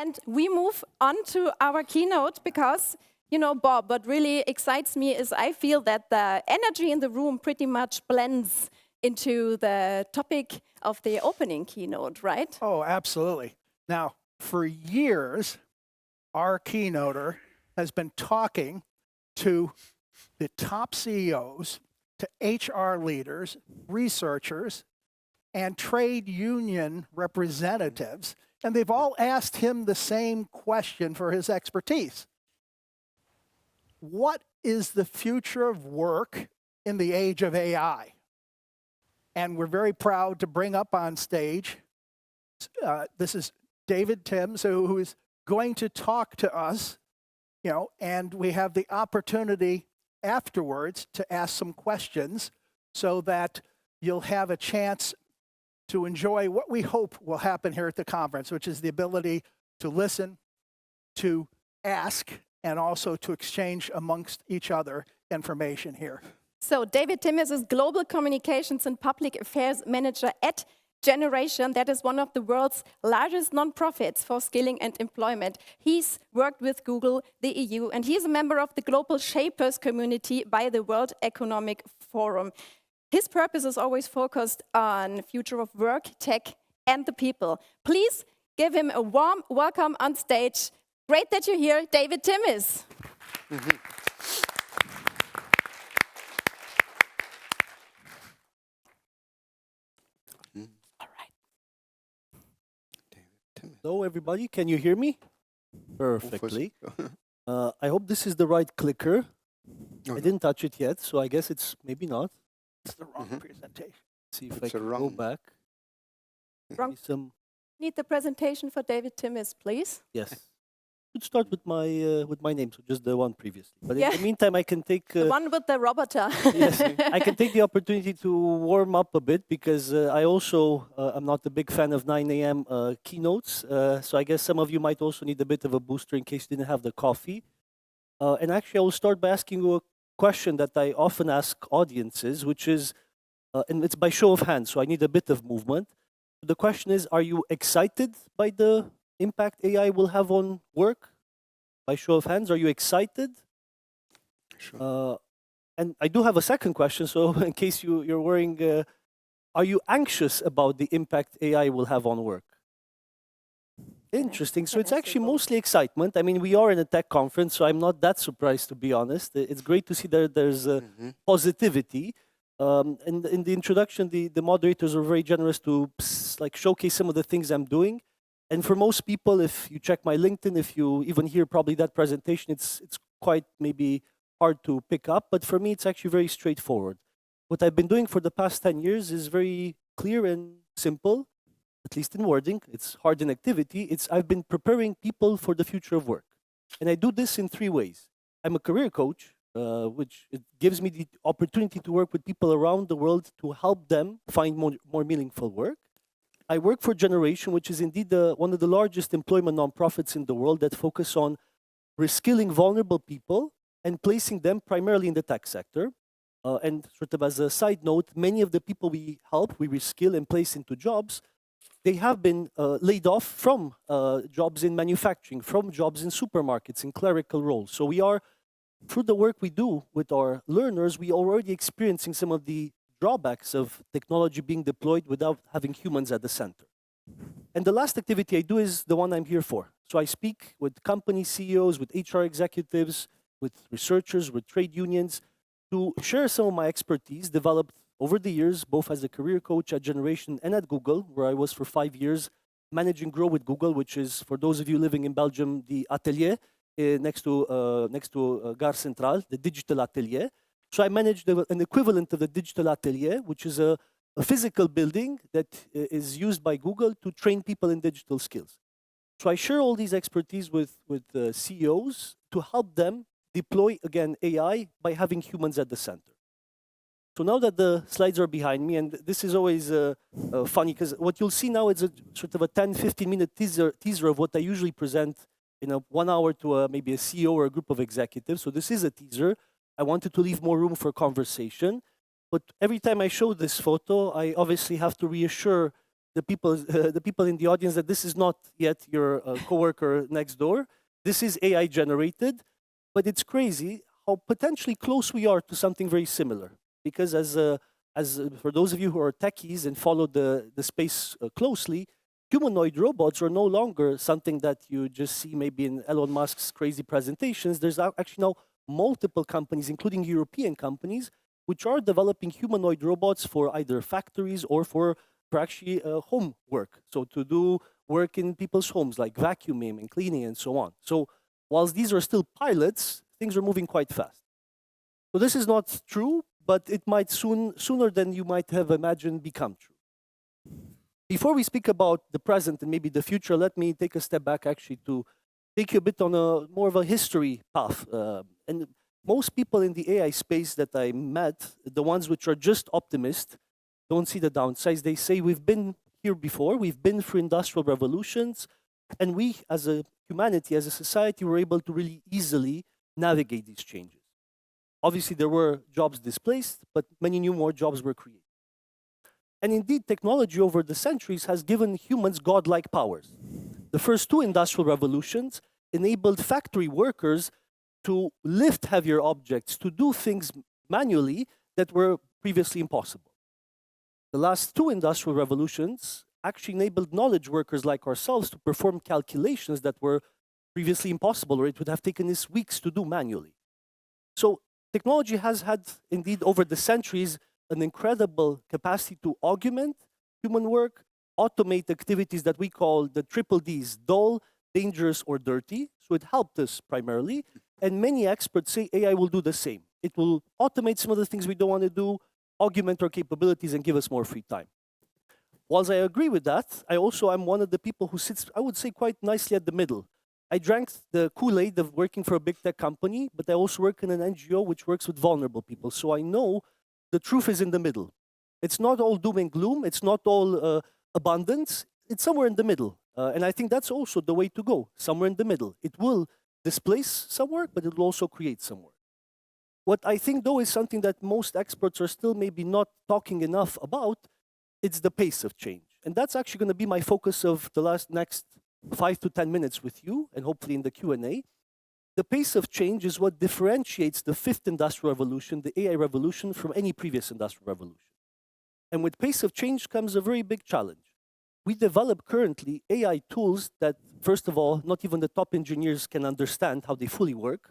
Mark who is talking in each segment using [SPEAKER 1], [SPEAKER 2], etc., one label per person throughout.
[SPEAKER 1] And we move on to our keynote because, you know, Bob, what really excites me is I feel that the energy in the room pretty much blends into the topic of the opening keynote, right?
[SPEAKER 2] Oh, absolutely. Now, for years, our keynoter has been talking to the top CEOs, to HR leaders, researchers, and trade union representatives, and they've all asked him the same question for his expertise. What is the future of work in the age of AI? And we're very proud to bring up on stage, this is David Timis, who is going to talk to us, you know, and we have the opportunity afterwards to ask some questions so that you'll have a chance to enjoy what we hope will happen here at the conference, which is the ability to listen, to ask, and also to exchange amongst each other information here.
[SPEAKER 1] So David Timis is Global Communications and Public Affairs Manager at Generation. That is one of the world's largest nonprofits for skilling and employment. He's worked with Google, the EU, and he's a member of the Global Shapers community by the World Economic Forum. His purpose is always focused on future of work, tech, and the people. Please give him a warm welcome on stage. Great that you're here, David Timis.
[SPEAKER 3] Hello, everybody. Can you hear me? Perfectly. I hope this is the right clicker. I didn't touch it yet, so I guess it's maybe not.
[SPEAKER 2] It's the wrong presentation.
[SPEAKER 3] See if I can go back.
[SPEAKER 1] Wrong. Need the presentation for David Timis, please.
[SPEAKER 3] Yes. Let's start with my name, so just the one previously. But in the meantime, I can take
[SPEAKER 1] the one with the roboter.
[SPEAKER 3] Yes, I can take the opportunity to warm up a bit because I also am not a big fan of 9 a.m. Keynotes. So I guess some of you might also need a bit of a booster in case you didn't have the coffee. And actually, I will start by asking you a question that I often ask audiences, which is, and it's by show of hands, so I need a bit of movement. The question is, are you excited by the impact AI will have on work? By show of hands, are you excited?
[SPEAKER 4] Sure.
[SPEAKER 3] And I do have a second question, so in case you're worrying, are you anxious about the impact AI will have on work? Interesting. So it's actually mostly excitement. I mean, we are in a tech conference, so I'm not that surprised, to be honest. It's great to see that there's positivity. And in the introduction, the moderators were very generous to like showcase some of the things I'm doing. And for most people, if you check my LinkedIn, if you even hear probably that presentation, it's quite maybe hard to pick up. But for me, it's actually very straightforward. What I've been doing for the past 10 years is very clear and simple, at least in wording. It's hard in activity. I've been preparing people for the future of work. And I do this in 3 ways. I'm a career coach, which it gives me the opportunity to work with people around the world to help them find more meaningful work. I work for Generation, which is indeed one of the largest employment nonprofits in the world that focus on reskilling vulnerable people and placing them primarily in the tech sector. And sort of as a side note, many of the people we help, we reskill and place into jobs, they have been laid off from jobs in manufacturing, from jobs in supermarkets, in clerical roles. So we are, through the work we do with our learners, we are already experiencing some of the drawbacks of technology being deployed without having humans at the center. And the last activity I do is the one I'm here for. So I speak with company CEOs, with HR executives, with researchers, with trade unions, to share some of my expertise developed over the years, both as a career coach at Generation and at Google, where I was for 5 years, managing Grow with Google, which is, for those of you living in Belgium, the atelier next to Gare Centrale, the digital atelier. So I managed an equivalent of the digital atelier, which is a physical building that is used by Google to train people in digital skills. So I share all these expertise with CEOs to help them deploy, again, AI by having humans at the center. So now that the slides are behind me, and this is always funny, because what you'll see now is a sort of a 10, 15-minute teaser of what I usually present in a 1 hour to maybe a CEO or a group of executives. So this is a teaser. I wanted to leave more room for conversation. But every time I show this photo, I obviously have to reassure the people in the audience that this is not yet your coworker next door. This is AI generated, but it's crazy how potentially close we are to something very similar. Because for those of you who are techies and follow the space closely, humanoid robots are no longer something that you just see maybe in Elon Musk's crazy presentations. There's actually now multiple companies, including European companies, which are developing humanoid robots for either factories or for actually home work. So to do work in people's homes, like vacuuming and cleaning and so on. So whilst these are still pilots, things are moving quite fast. So this is not true, but it might sooner than you might have imagined become true. Before we speak about the present and maybe the future, let me take a step back actually to take you a bit on a more of a history path. And most people in the AI space that I met, the ones which are just optimists, don't see the downsides. They say we've been here before, we've been through industrial revolutions, and we as a humanity, as a society, were able to really easily navigate these changes. Obviously, there were jobs displaced, but many new more jobs were created. And indeed, technology over the centuries has given humans godlike powers. The first two industrial revolutions enabled factory workers to lift heavier objects, to do things manually that were previously impossible. The last two industrial revolutions actually enabled knowledge workers like ourselves to perform calculations that were previously impossible, or it would have taken us weeks to do manually. So technology has had, indeed, over the centuries, an incredible capacity to augment human work, automate activities that we call the triple Ds, dull, dangerous, or dirty. So it helped us primarily. And many experts say AI will do the same. It will automate some of the things we don't want to do, augment our capabilities, and give us more free time. Whilst I agree with that, I also am one of the people who sits, I would say, quite nicely at the middle. I drank the Kool-Aid of working for a big tech company, but I also work in an NGO which works with vulnerable people. So I know the truth is in the middle. It's not all doom and gloom. It's not all abundance. It's somewhere in the middle. And I think that's also the way to go, somewhere in the middle. It will displace some work, but it will also create some work. What I think, though, is something that most experts are still maybe not talking enough about. It's the pace of change. And that's actually going to be my focus of the next 5 to 10 minutes with you, and hopefully in the Q&A. The pace of change is what differentiates the fifth industrial revolution, the AI revolution, from any previous industrial revolution. And with pace of change comes a very big challenge. We develop currently AI tools that, first of all, not even the top engineers can understand how they fully work.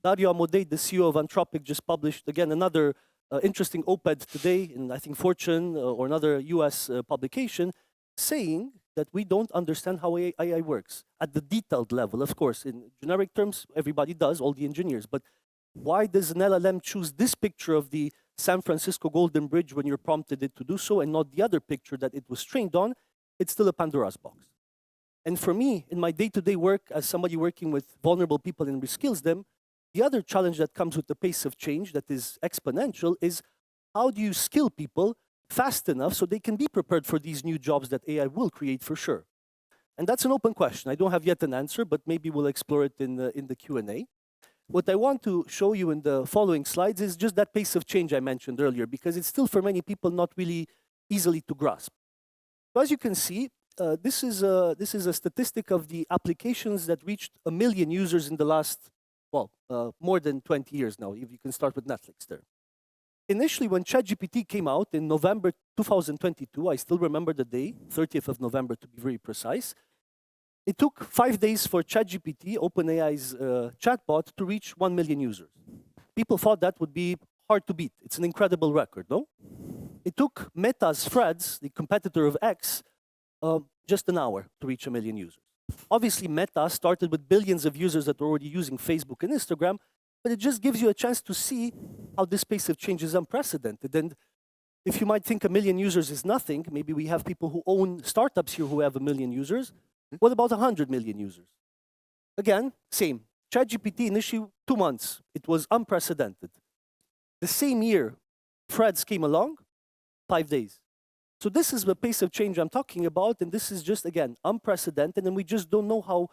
[SPEAKER 3] Dario Amodei, the CEO of Anthropic, just published, again, another interesting op-ed today in, I think, Fortune or another US publication, saying that we don't understand how AI works at the detailed level. Of course, in generic terms, everybody does, all the engineers. But why does an LLM choose this picture of the San Francisco Golden Bridge when you're prompted it to do so and not the other picture that it was trained on? It's still a Pandora's box. And for me, in my day-to-day work as somebody working with vulnerable people and reskills them, the other challenge that comes with the pace of change that is exponential is how do you skill people fast enough so they can be prepared for these new jobs that AI will create for sure? And that's an open question. I don't have yet an answer, but maybe we'll explore it in the Q&A. What I want to show you in the following slides is just that pace of change I mentioned earlier, because it's still for many people not really easily to grasp. So as you can see, this is a statistic of the applications that reached 1 million users in the last, more than 20 years now, if you can start with Netflix there. Initially, when ChatGPT came out in November 2022, I still remember the day, 30th of November to be very precise, it took 5 days for ChatGPT, OpenAI's chatbot, to reach 1 million users. People thought that would be hard to beat. It's an incredible record, no? It took Meta's Threads, the competitor of X, just an hour to reach 1 million users. Obviously, Meta started with billions of users that were already using Facebook and Instagram, but it just gives you a chance to see how this pace of change is unprecedented. And if you might think 1 million users is nothing, maybe we have people who own startups here who have 1 million users. What about 100 million users? Again, same. ChatGPT initially 2 months. It was unprecedented. The same year, Threads came along, 5 days. So this is the pace of change I'm talking about, and this is just, again, unprecedented, and we just don't know how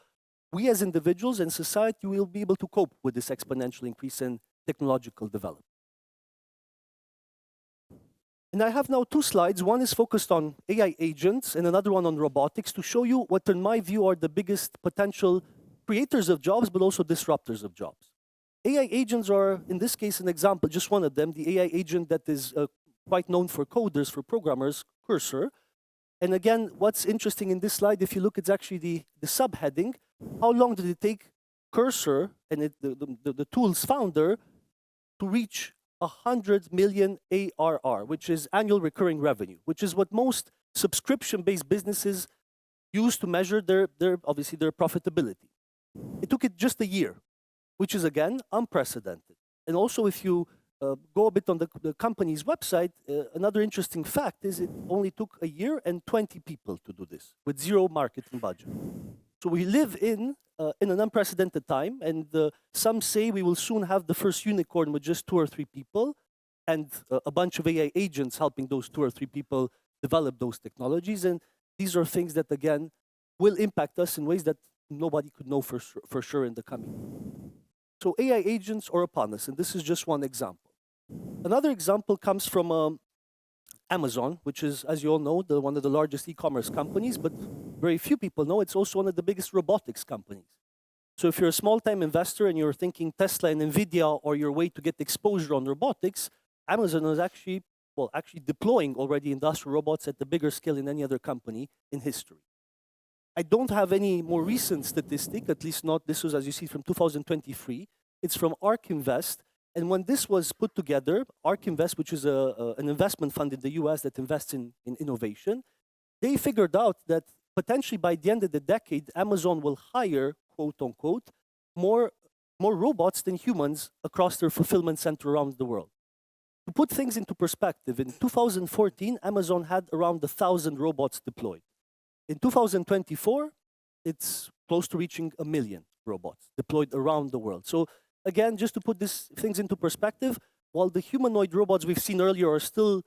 [SPEAKER 3] we as individuals and society will be able to cope with this exponential increase in technological development. And I have now two slides. One is focused on AI agents and another one on robotics to show you what, in my view, are the biggest potential creators of jobs, but also disruptors of jobs. AI agents are, in this case, an example, just one of them, the AI agent that is quite known for coders, for programmers, Cursor. And again, what's interesting in this slide, if you look, it's actually the subheading. How long did it take Cursor and the tool's founder to reach 100 million ARR, which is annual recurring revenue, which is what most subscription-based businesses use to measure obviously their profitability. It took it just a year, which is again unprecedented. And also, if you go a bit on the company's website, another interesting fact is it only took a year and 20 people to do this with zero marketing budget. So we live in an unprecedented time, and some say we will soon have the first unicorn with just 2 or 3 people, and a bunch of AI agents helping those 2 or 3 people develop those technologies. And these are things that, again, will impact us in ways that nobody could know for sure in the coming years. So AI agents are upon us, and this is just one example. Another example comes from Amazon, which is, as you all know, one of the largest e-commerce companies, but very few people know it's also one of the biggest robotics companies. So if you're a small-time investor and you're thinking Tesla and NVIDIA are your way to get exposure on robotics, Amazon is actually deploying already industrial robots at the bigger scale than any other company in history. I don't have any more recent statistic, at least not, this was, as you see, from 2023. It's from ARK Invest. And when this was put together, ARK Invest, which is an investment fund in the US that invests in innovation, they figured out that potentially by the end of the decade, Amazon will hire, quote unquote, more robots than humans across their fulfillment center around the world. To put things into perspective, in 2014, Amazon had around 1,000 robots deployed. In 2024, it's close to reaching 1 million robots deployed around the world. So again, just to put these things into perspective, while the humanoid robots we've seen earlier are still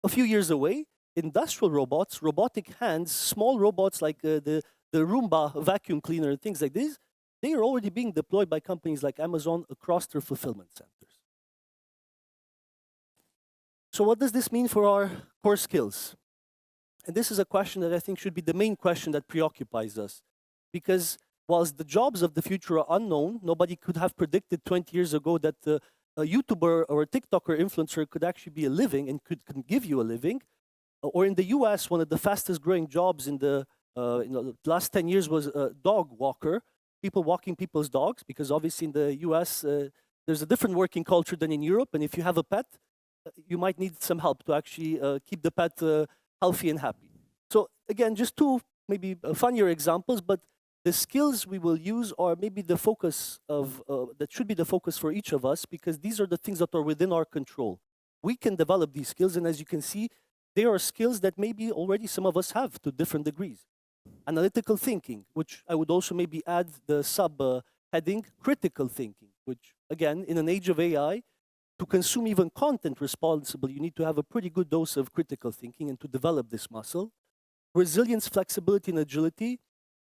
[SPEAKER 3] a few years away, industrial robots, robotic hands, small robots like the Roomba vacuum cleaner, things like this, they are already being deployed by companies like Amazon across their fulfillment centers. So what does this mean for our core skills? And this is a question that I think should be the main question that preoccupies us. Because whilst the jobs of the future are unknown, nobody could have predicted 20 years ago that a YouTuber or a TikToker influencer could actually be a living and could give you a living. Or in the US, one of the fastest growing jobs in the last 10 years was a dog walker, people walking people's dogs, because obviously in the US, there's a different working culture than in Europe. And if you have a pet, you might need some help to actually keep the pet healthy and happy. So again, just two maybe funnier examples, but the skills we will use are maybe the focus of, that should be the focus for each of us, because these are the things that are within our control. We can develop these skills, and as you can see, they are skills that maybe already some of us have to different degrees. Analytical thinking, which I would also maybe add the sub-heading, critical thinking, which again, in an age of AI, to consume even content responsibly, you need to have a pretty good dose of critical thinking and to develop this muscle. Resilience, flexibility, and agility.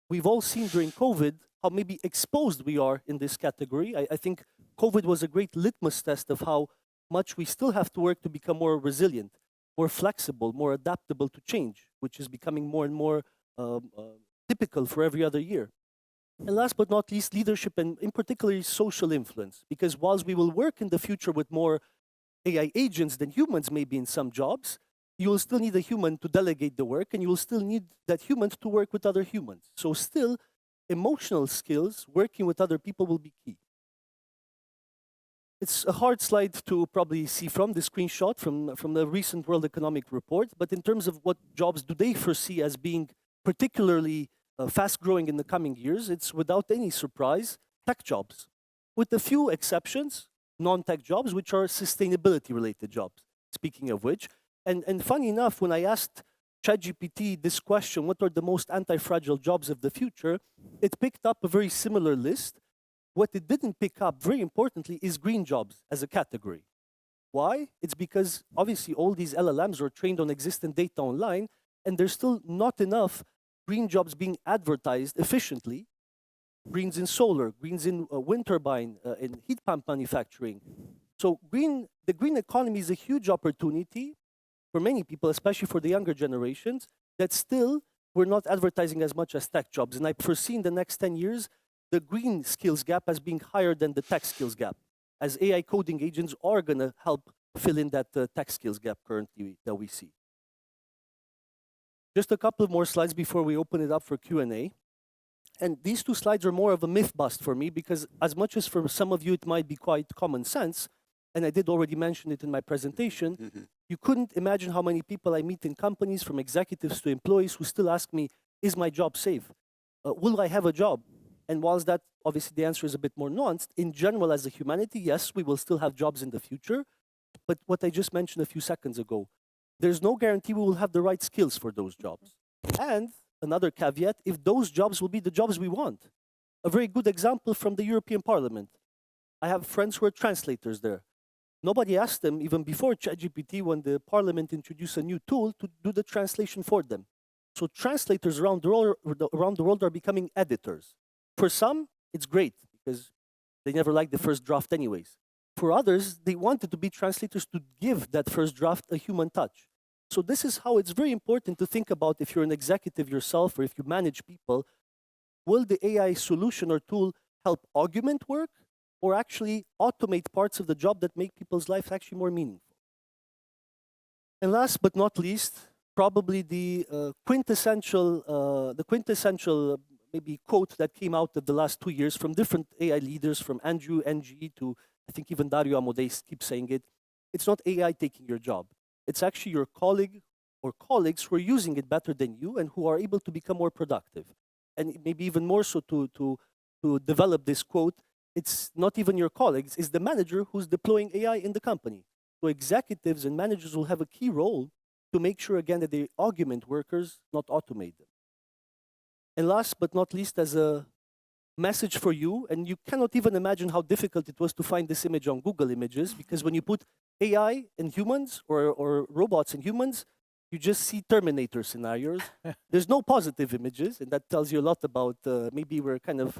[SPEAKER 3] We've all seen during COVID how maybe exposed we are in this category. I think COVID was a great litmus test of how much we still have to work to become more resilient, more flexible, more adaptable to change, which is becoming more and more typical for every other year. And last but not least, leadership and in particular social influence. Because whilst we will work in the future with more AI agents than humans maybe in some jobs, you will still need a human to delegate the work, and you will still need that human to work with other humans. So still, emotional skills, working with other people will be key. It's a hard slide to probably see from the screenshot from the recent World Economic Report, but in terms of what jobs do they foresee as being particularly fast-growing in the coming years, it's without any surprise, tech jobs. With a few exceptions, non-tech jobs, which are sustainability-related jobs, speaking of which. And funny enough, when I asked ChatGPT this question, what are the most anti-fragile jobs of the future, it picked up a very similar list. What it didn't pick up, very importantly, is green jobs as a category. Why? It's because obviously all these LLMs are trained on existing data online, and there's still not enough green jobs being advertised efficiently. Greens in solar, greens in wind turbine, in heat pump manufacturing. So the green economy is a huge opportunity, for many people, especially for the younger generations, that still we're not advertising as much as tech jobs. And I foresee in the next 10 years, the green skills gap as being higher than the tech skills gap, as AI coding agents are going to help fill in that tech skills gap currently that we see. Just a couple of more slides before we open it up for Q&A. And these two slides are more of a myth bust for me, because as much as for some of you it might be quite common sense, and I did already mention it in my presentation, you couldn't imagine how many people I meet in companies, from executives to employees, who still ask me, is my job safe? Will I have a job? And whilst that, obviously the answer is a bit more nuanced, in general as a humanity, yes, we will still have jobs in the future. But what I just mentioned a few seconds ago, there's no guarantee we will have the right skills for those jobs. And another caveat, if those jobs will be the jobs we want. A very good example from the European Parliament. I have friends who are translators there. Nobody asked them, even before ChatGPT, when the Parliament introduced a new tool, to do the translation for them. So translators around the world are becoming editors. For some, it's great, because they never liked the first draft anyways. For others, they wanted to be translators to give that first draft a human touch. So this is how it's very important to think about, if you're an executive yourself or if you manage people, will the AI solution or tool help augment work or actually automate parts of the job that make people's life actually more meaningful? And last but not least, probably the quintessential maybe quote that came out of the last 2 years from different AI leaders, from Andrew NG to I think even Dario Amodei keeps saying it. It's not AI taking your job. It's actually your colleague or colleagues who are using it better than you and who are able to become more productive. And maybe even more so to develop this quote, it's not even your colleagues, it's the manager who's deploying AI in the company. So executives and managers will have a key role to make sure, again, that they augment workers, not automate them. And last but not least, as a message for you, and you cannot even imagine how difficult it was to find this image on Google Images, because when you put AI and humans or robots and humans, you just see Terminator scenarios. There's no positive images, and that tells you a lot about maybe we're kind of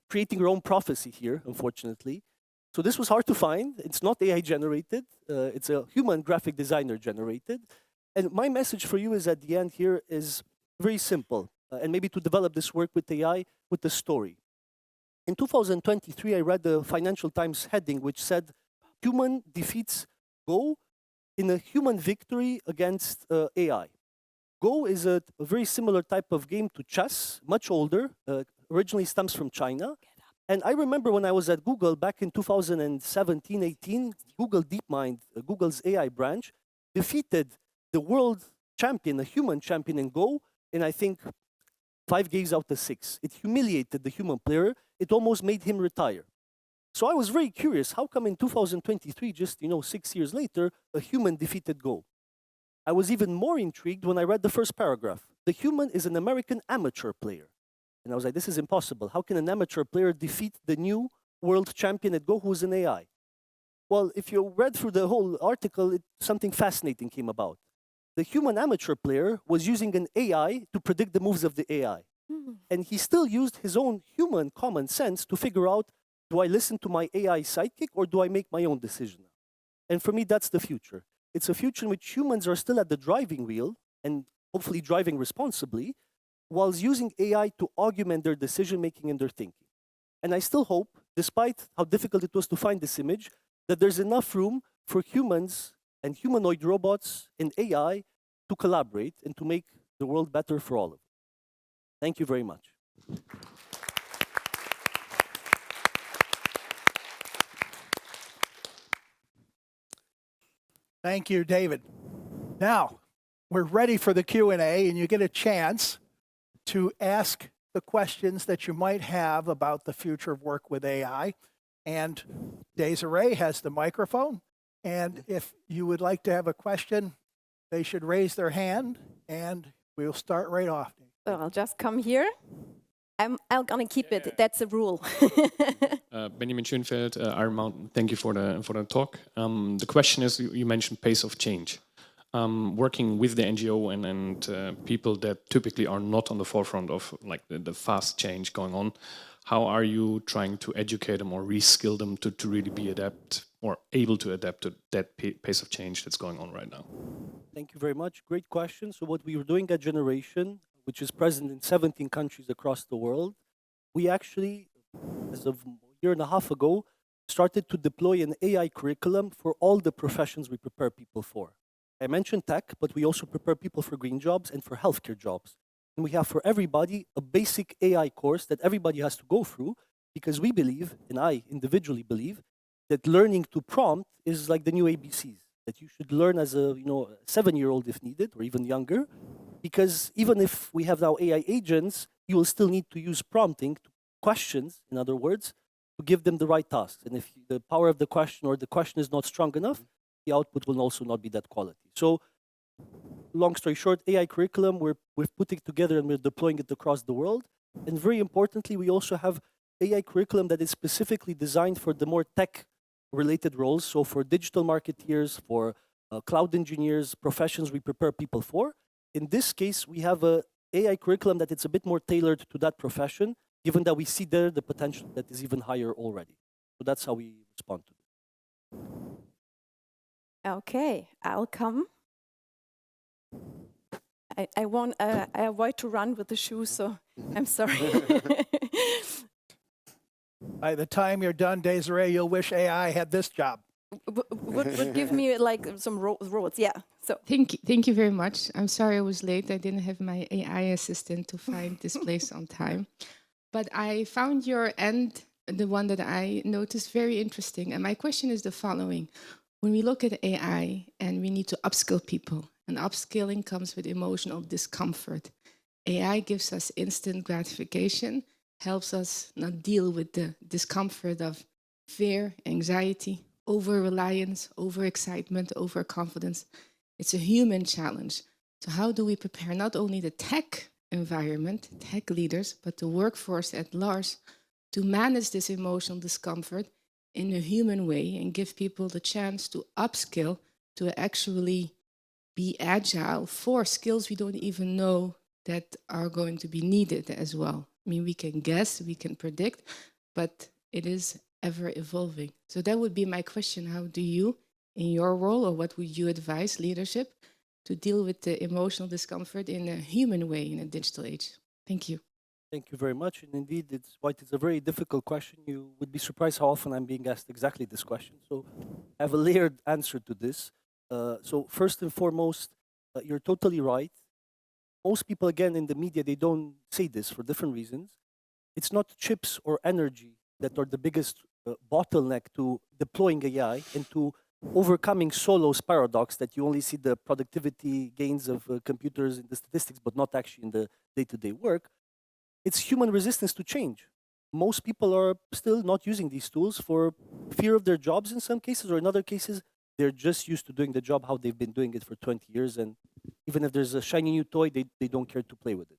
[SPEAKER 3] creating our own prophecy here, unfortunately. So this was hard to find. It's not AI generated. It's a human graphic designer generated. And my message for you is at the end here is very simple. And maybe to develop this work with AI, with the story. In 2023, I read the Financial Times heading, which said, human defeats Go in a human victory against AI. Go is a very similar type of game to chess, much older, originally stems from China. And I remember when I was at Google back in 2017-18, Google DeepMind, Google's AI branch, defeated the world champion, a human champion in Go, in I think 5 games out of 6. It humiliated the human player. It almost made him retire. So I was very curious, how come in 2023, just 6 years later, a human defeated Go? I was even more intrigued when I read the first paragraph. The human is an American amateur player. And I was like, this is impossible. How can an amateur player defeat the new world champion at Go, who's an AI? Well, if you read through the whole article, something fascinating came about. The human amateur player was using an AI to predict the moves of the AI. And he still used his own human common sense to figure out, do I listen to my AI sidekick or do I make my own decision? And for me, that's the future. It's a future in which humans are still at the driving wheel and hopefully driving responsibly, whilst using AI to augment their decision-making and their thinking. And I still hope, despite how difficult it was to find this image, that there's enough room for humans and humanoid robots and AI to collaborate and to make the world better for all of us. Thank you very much.
[SPEAKER 2] Thank you, David. Now, we're ready for the Q&A, and you get a chance to ask the questions that you might have about the future of work with AI. And Desiree has the microphone. And if you would like to have a question, they should raise their hand, and we'll start right off.
[SPEAKER 1] So I'll just come here. I'm going to keep it. That's a rule.
[SPEAKER 5] Benjamin Schoenfeld, Iron Mountain, thank you for the talk. The question is, you mentioned pace of change. Working with the NGO and people that typically are not on the forefront of like the fast change going on, how are you trying to educate them or reskill them to really be adept or able to adapt to that pace of change that's going on right now?
[SPEAKER 3] Thank you very much. Great question. So what we were doing at Generation, which is present in 17 countries across the world, we actually, as of a year and a half ago, started to deploy an AI curriculum for all the professions we prepare people for. I mentioned tech, but we also prepare people for green jobs and for healthcare jobs. And we have for everybody a basic AI course that everybody has to go through, because we believe, and I individually believe, that learning to prompt is like the new ABCs, that you should learn as a 7-year-old if needed, or even younger, because even if we have now AI agents, you will still need to use prompting to questions, in other words, to give them the right tasks. And if the power of the question or the question is not strong enough, the output will also not be that quality. So, long story short, AI curriculum, we're putting together and we're deploying it across the world. And very importantly, we also have AI curriculum that is specifically designed for the more tech-related roles. So for digital marketeers, for cloud engineers, professions we prepare people for. In this case, we have a AI curriculum that it's a bit more tailored to that profession, given that we see there the potential that is even higher already. So that's how we respond to it.
[SPEAKER 1] Okay, I'll come. I avoid to run with the shoes, so I'm sorry.
[SPEAKER 2] By the time you're done, Desiree, you'll wish AI had this job.
[SPEAKER 1] would give me like some roads, yeah. So
[SPEAKER 6] Thank you very much. I'm sorry I was late. I didn't have my AI assistant to find this place on time. But I found your end, the one that I noticed, very interesting. And my question is the following. When we look at AI and we need to upskill people, and upskilling comes with emotional discomfort. AI gives us instant gratification, helps us not deal with the discomfort of fear, anxiety, over-reliance, over-excitement, overconfidence. It's a human challenge. So how do we prepare not only the tech environment, tech leaders, but the workforce at large to manage this emotional discomfort in a human way and give people the chance to upskill, to actually be agile for skills we don't even know that are going to be needed as well. I mean, we can guess, we can predict, but it is ever evolving. So that would be my question. How do you, in your role, or what would you advise leadership to deal with the emotional discomfort in a human way in a digital age? Thank you.
[SPEAKER 3] Thank you very much. And indeed, it's a very difficult question. You would be surprised how often I'm being asked exactly this question. So I have a layered answer to this. So first and foremost, you're totally right. Most people, again, in the media, they don't say this for different reasons. It's not chips or energy that are the biggest bottleneck to deploying AI and to overcoming Solo's paradox, that you only see the productivity gains of computers in the statistics, but not actually in the day-to-day work. It's human resistance to change. Most people are still not using these tools for fear of their jobs in some cases, or in other cases, they're just used to doing the job how they've been doing it for 20 years. And even if there's a shiny new toy, they don't care to play with it.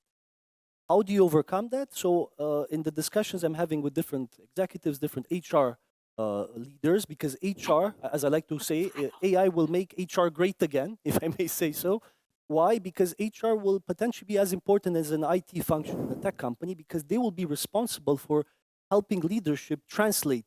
[SPEAKER 3] How do you overcome that? So in the discussions I'm having with different executives, different HR leaders, because HR, as I like to say, AI will make HR great again, if I may say so. Why? Because HR will potentially be as important as an IT function in a tech company, because they will be responsible for helping leadership translate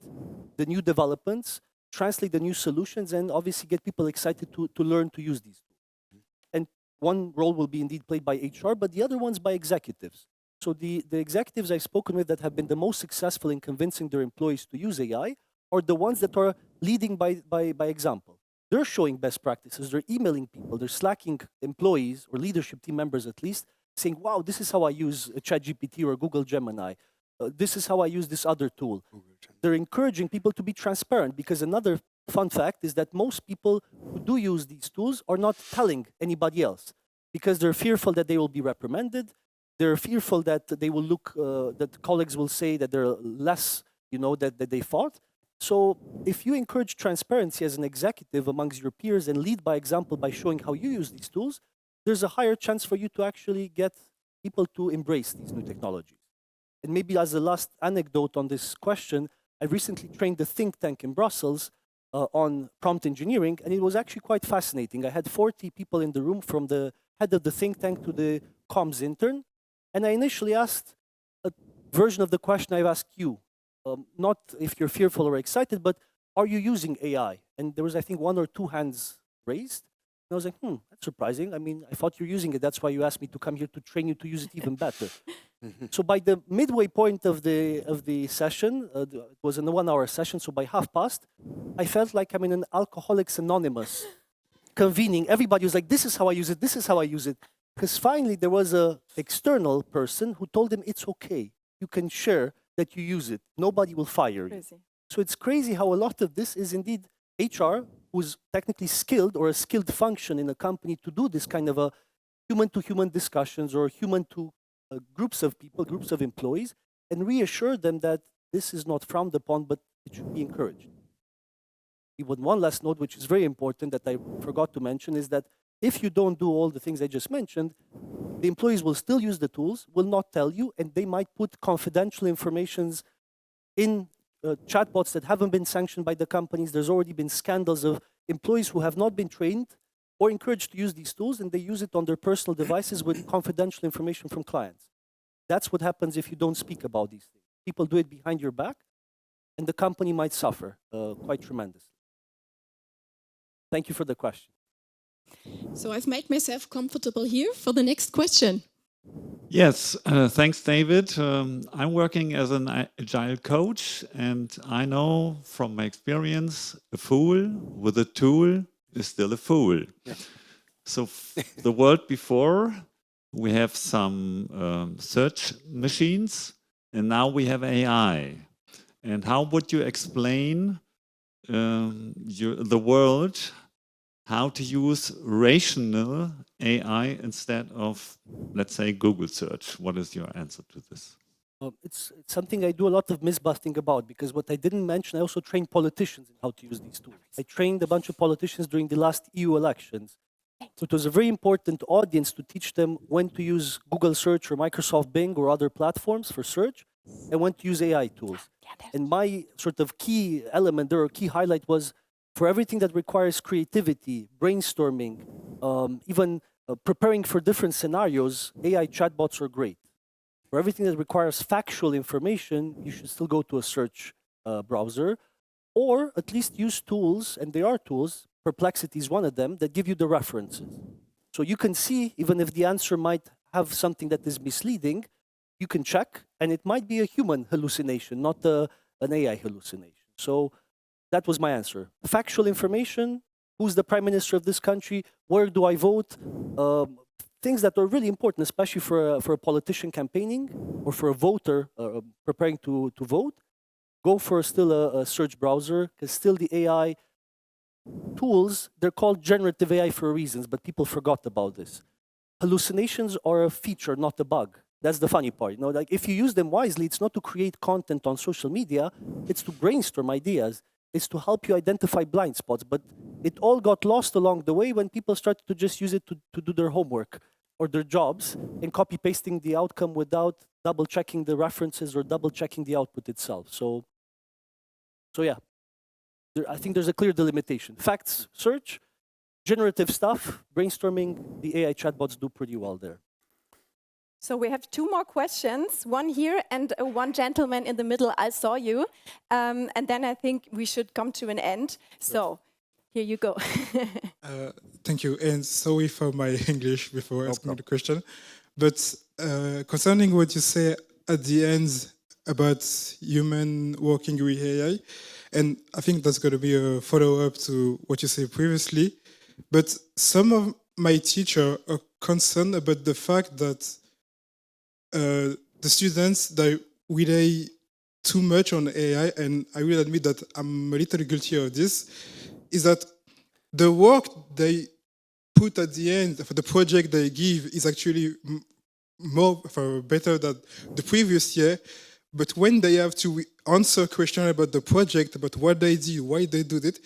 [SPEAKER 3] the new developments, translate the new solutions, and obviously get people excited to learn to use these tools. And one role will be indeed played by HR, but the other one's by executives. So the executives I've spoken with that have been the most successful in convincing their employees to use AI are the ones that are leading by example. They're showing best practices, they're emailing people, they're slacking employees or leadership team members at least, saying, wow, this is how I use ChatGPT or Google Gemini. This is how I use this other tool. They're encouraging people to be transparent, because another fun fact is that most people who do use these tools are not telling anybody else, because they're fearful that they will be reprimanded. They're fearful that they will look, that colleagues will say that they're less, that they thought. So if you encourage transparency as an executive amongst your peers and lead by example by showing how you use these tools, there's a higher chance for you to actually get people to embrace these new technologies. And maybe as a last anecdote on this question, I recently trained a think tank in Brussels on prompt engineering, and it was actually quite fascinating. I had 40 people in the room, from the head of the think tank to the comms intern, and I initially asked a version of the question I've asked you. Not if you're fearful or excited, but are you using AI? And there was, I think, 1 or 2 hands raised. And I was like, that's surprising. I mean, I thought you're using it. That's why you asked me to come here to train you to use it even better. So by the midway point of the session, it was a 1-hour session, so by past, I felt like I'm in an Alcoholics Anonymous convening. Everybody was like, this is how I use it, this is how I use it. Because finally there was an external person who told him it's okay. You can share that you use it. Nobody will fire you.
[SPEAKER 1] Crazy.
[SPEAKER 3] So it's crazy how a lot of this is indeed HR, who's technically skilled or a skilled function in a company to do this kind of a human-to-human discussions or human-to groups of people, groups of employees, and reassure them that this is not frowned upon, but it should be encouraged. Even one last note, which is very important that I forgot to mention, is that if you don't do all the things I just mentioned, the employees will still use the tools, will not tell you, and they might put confidential informations in chatbots that haven't been sanctioned by the companies. There's already been scandals of employees who have not been trained or encouraged to use these tools, and they use it on their personal devices with confidential information from clients. That's what happens if you don't speak about these things. People do it behind your back, and the company might suffer quite tremendously. Thank you for the question.
[SPEAKER 7] So I've made myself comfortable here for the next question.
[SPEAKER 8] Yes, thanks, David. I'm working as an agile coach, and I know from my experience, a fool with a tool is still a fool. Yeah. So the world before, we have some search machines, and now we have AI. And how would you explain the world, how to use rational AI instead of, let's say, Google search? What is your answer to this?
[SPEAKER 3] It's something I do a lot of myth-busting about, because what I didn't mention, I also trained politicians in how to use these tools. I trained a bunch of politicians during the last EU elections. So it was a very important audience to teach them when to use Google search or Microsoft Bing or other platforms for search, and when to use AI tools. And my sort of key element there, or key highlight, was for everything that requires creativity, brainstorming, even preparing for different scenarios, AI chatbots are great. For everything that requires factual information, you should still go to a search browser, or at least use tools, and there are tools, Perplexity is one of them, that give you the references. So you can see, even if the answer might have something that is misleading, you can check, and it might be a human hallucination, not an AI hallucination. So that was my answer. Factual information, who's the prime minister of this country, where do I vote, things that are really important, especially for a politician campaigning or for a voter preparing to vote. Go for still a search browser, because still the AI tools, they're called generative AI for reasons, but people forgot about this. Hallucinations are a feature, not a bug. That's the funny part. You know, like if you use them wisely, it's not to create content on social media, it's to brainstorm ideas. It's to help you identify blind spots. But it all got lost along the way when people started to just use it to do their homework or their jobs, and copy-pasting the outcome without double-checking the references or double-checking the output itself. So yeah, I think there's a clear delimitation. Facts, search, generative stuff, brainstorming, the AI chatbots do pretty well there.
[SPEAKER 1] So we have 2 more questions, one here and one gentleman in the middle. I saw you. And then I think we should come to an end. So here you go.
[SPEAKER 9] Thank you. And sorry for my English before asking the question. But concerning what you say at the end about human working with AI, and I think that's going to be a follow-up to what you said previously, but some of my teachers are concerned about the fact that the students, they rely too much on AI, and I will admit that I'm a little guilty of this, is that the work they put at the end for the project they give is actually better than the previous year. But when they have to answer questions about the project, about what they do, why they do it,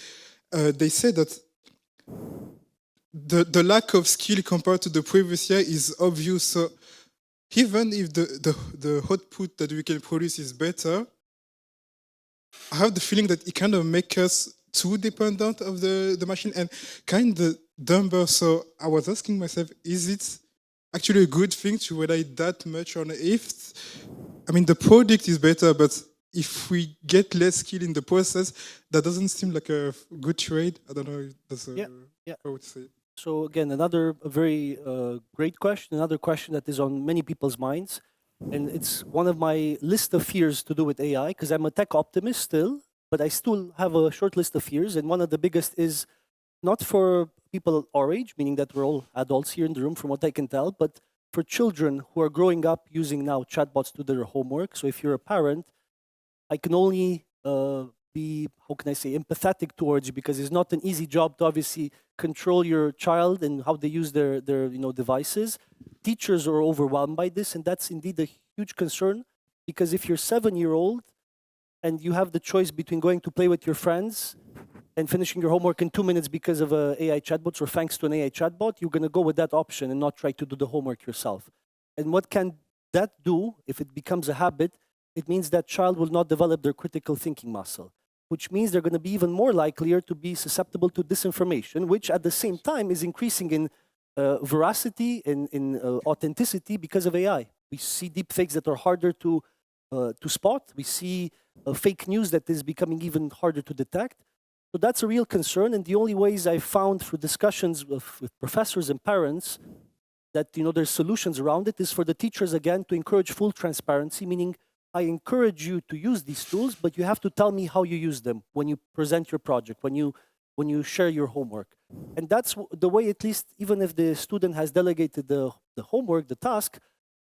[SPEAKER 9] they say that the lack of skill compared to the previous year is obvious. So even if the output that we can produce is better, I have the feeling that it kind of makes us too dependent of the machine and kind of dumber. So I was asking myself, is it actually a good thing to rely that much on it? I mean, the product is better, but if we get less skill in the process, that doesn't seem like a good trade. I don't know if that's
[SPEAKER 3] Yeah, yeah.
[SPEAKER 9] how I would say it.
[SPEAKER 3] So again, another very great question, another question that is on many people's minds. And it's one of my list of fears to do with AI, because I'm a tech optimist still, but I still have a short list of fears. And one of the biggest is not for people our age, meaning that we're all adults here in the room from what I can tell, but for children who are growing up using now chatbots to do their homework. So if you're a parent, I can only be, how can I say, empathetic towards you, because it's not an easy job to obviously control your child and how they use their devices. Teachers are overwhelmed by this, and that's indeed a huge concern, because if you're 7-year-old and you have the choice between going to play with your friends and finishing your homework in 2 minutes because of AI chatbots or thanks to an AI chatbot, you're going to go with that option and not try to do the homework yourself. And what can that do if it becomes a habit? It means that child will not develop their critical thinking muscle, which means they're going to be even more likelier to be susceptible to disinformation, which at the same time is increasing in veracity, in authenticity because of AI. We see deep fakes that are harder to spot. We see fake news that is becoming even harder to detect. So that's a real concern. And the only ways I found through discussions with professors and parents that there's solutions around it is for the teachers, again, to encourage full transparency, meaning I encourage you to use these tools, but you have to tell me how you use them when you present your project, when you share your homework. And that's the way, at least, even if the student has delegated the homework, the task,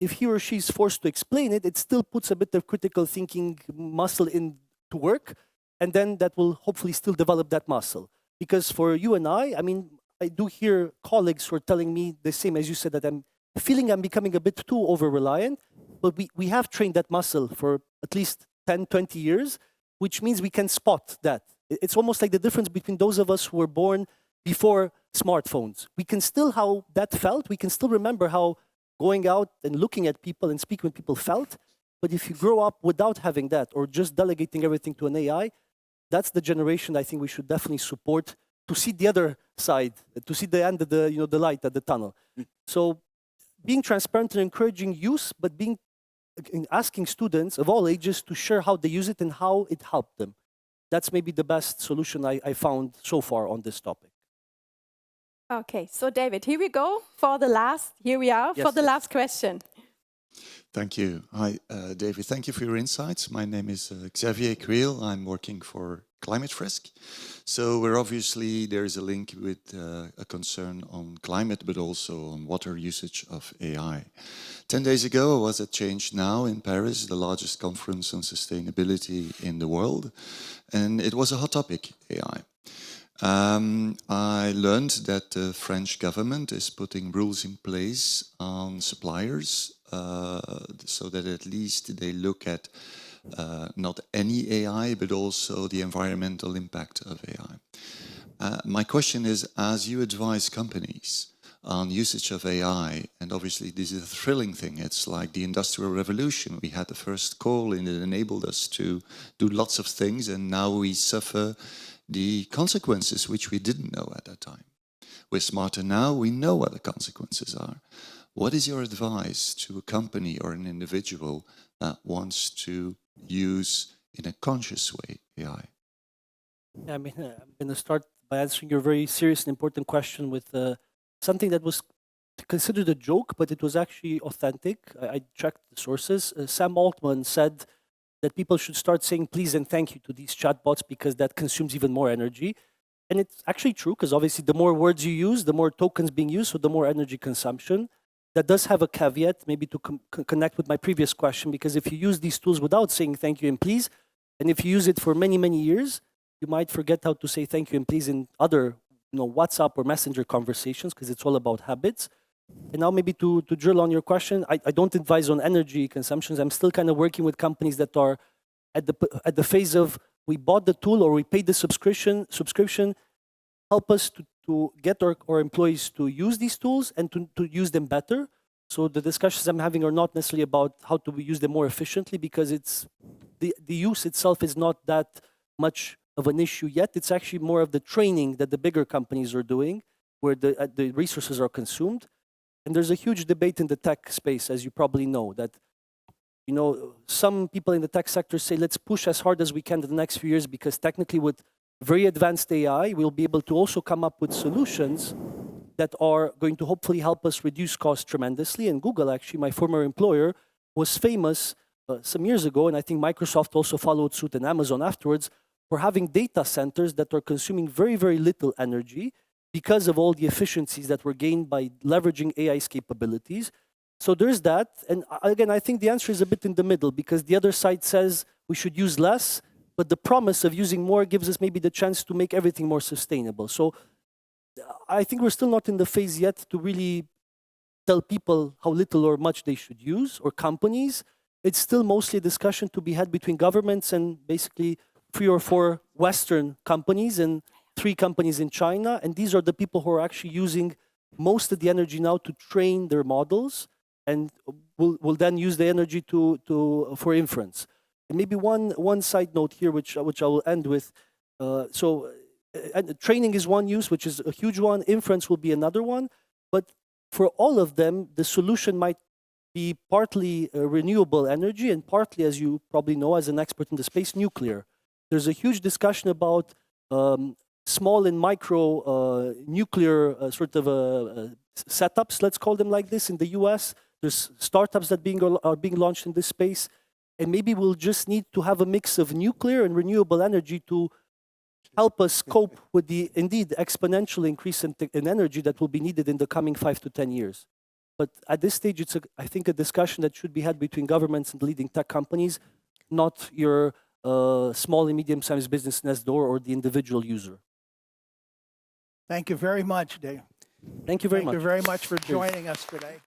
[SPEAKER 3] if he or she is forced to explain it, it still puts a bit of critical thinking muscle in to work, and then that will hopefully still develop that muscle. Because for you and I mean, I do hear colleagues who are telling me the same as you said, that I'm feeling I'm becoming a bit too over-reliant, but we have trained that muscle for at least 10, 20 years, which means we can spot that. It's almost like the difference between those of us who were born before smartphones. We can still, how that felt, we can still remember how going out and looking at people and speaking with people felt. But if you grow up without having that, or just delegating everything to an AI, that's the generation I think we should definitely support to see the other side, to see the end of the, the light at the tunnel. So being transparent and encouraging use, but asking students of all ages to share how they use it and how it helped them. That's maybe the best solution I found so far on this topic.
[SPEAKER 1] Okay, so David, here we go for the last, here we are for the last question.
[SPEAKER 10] Thank you. Hi, David. Thank you for your insights. My name is Xavier Creel. I'm working for Climate Frisk. So there is a link with a concern on climate, but also on water usage of AI. 10 days ago, I was at Change Now in Paris, the largest conference on sustainability in the world. And it was a hot topic, AI. I learned that the French government is putting rules in place on suppliers so that at least they look at not any AI, but also the environmental impact of AI. My question is, as you advise companies on usage of AI, and obviously this is a thrilling thing, it's like the Industrial Revolution. We had the first call and it enabled us to do lots of things, and now we suffer the consequences which we didn't know at that time. We're smarter now, we know what the consequences are. What is your advice to a company or an individual that wants to use in a conscious way AI?
[SPEAKER 3] Yeah, I'm going to start by answering your very serious and important question with something that was considered a joke, but it was actually authentic. I checked the sources. Sam Altman said that people should start saying please and thank you to these chatbots because that consumes even more energy. And it's actually true, because obviously the more words you use, the more tokens being used, so the more energy consumption. That does have a caveat, maybe to connect with my previous question, because if you use these tools without saying thank you and please, and if you use it for many, many years, you might forget how to say thank you and please in other WhatsApp or Messenger conversations, because it's all about habits. And now maybe to drill on your question, I don't advise on energy consumptions. I'm still kind of working with companies that are at the phase of we bought the tool or we paid the subscription, help us to get our employees to use these tools and to use them better. So the discussions I'm having are not necessarily about how to use them more efficiently, because it's the use itself is not that much of an issue yet. It's actually more of the training that the bigger companies are doing, where the resources are consumed. And there's a huge debate in the tech space, as you probably know, that You know, some people in the tech sector say, let's push as hard as we can in the next few years, because technically with very advanced AI, we'll be able to also come up with solutions that are going to hopefully help us reduce costs tremendously. And Google, actually, my former employer, was famous some years ago, and I think Microsoft also followed suit, and Amazon afterwards, for having data centers that are consuming very, very little energy because of all the efficiencies that were gained by leveraging AI's capabilities. So there's that. And again, I think the answer is a bit in the middle, because the other side says we should use less, but the promise of using more gives us maybe the chance to make everything more sustainable. So I think we're still not in the phase yet to really tell people how little or much they should use, or companies. It's still mostly a discussion to be had between governments and basically 3 or 4 Western companies and 3 companies in China. And these are the people who are actually using most of the energy now to train their models, and will then use the energy for inference. And maybe one side note here, which I will end with. Training is one use, which is a huge one. Inference will be another one. But for all of them, the solution might be partly renewable energy, and partly, as you probably know as an expert in the space, nuclear. There's a huge discussion about small and micro nuclear setups, let's call them like this, in the US. There's startups that are being launched in this space. And maybe we'll just need to have a mix of nuclear and renewable energy to help us cope with the, indeed, exponential increase in energy that will be needed in the coming 5 to 10 years. But at this stage, it's, I think, a discussion that should be had between governments and leading tech companies, not your small and medium-sized business next door or the individual user.
[SPEAKER 2] Thank you very much, Dave.
[SPEAKER 3] Thank you very much.
[SPEAKER 2] Thank you very much for joining us today.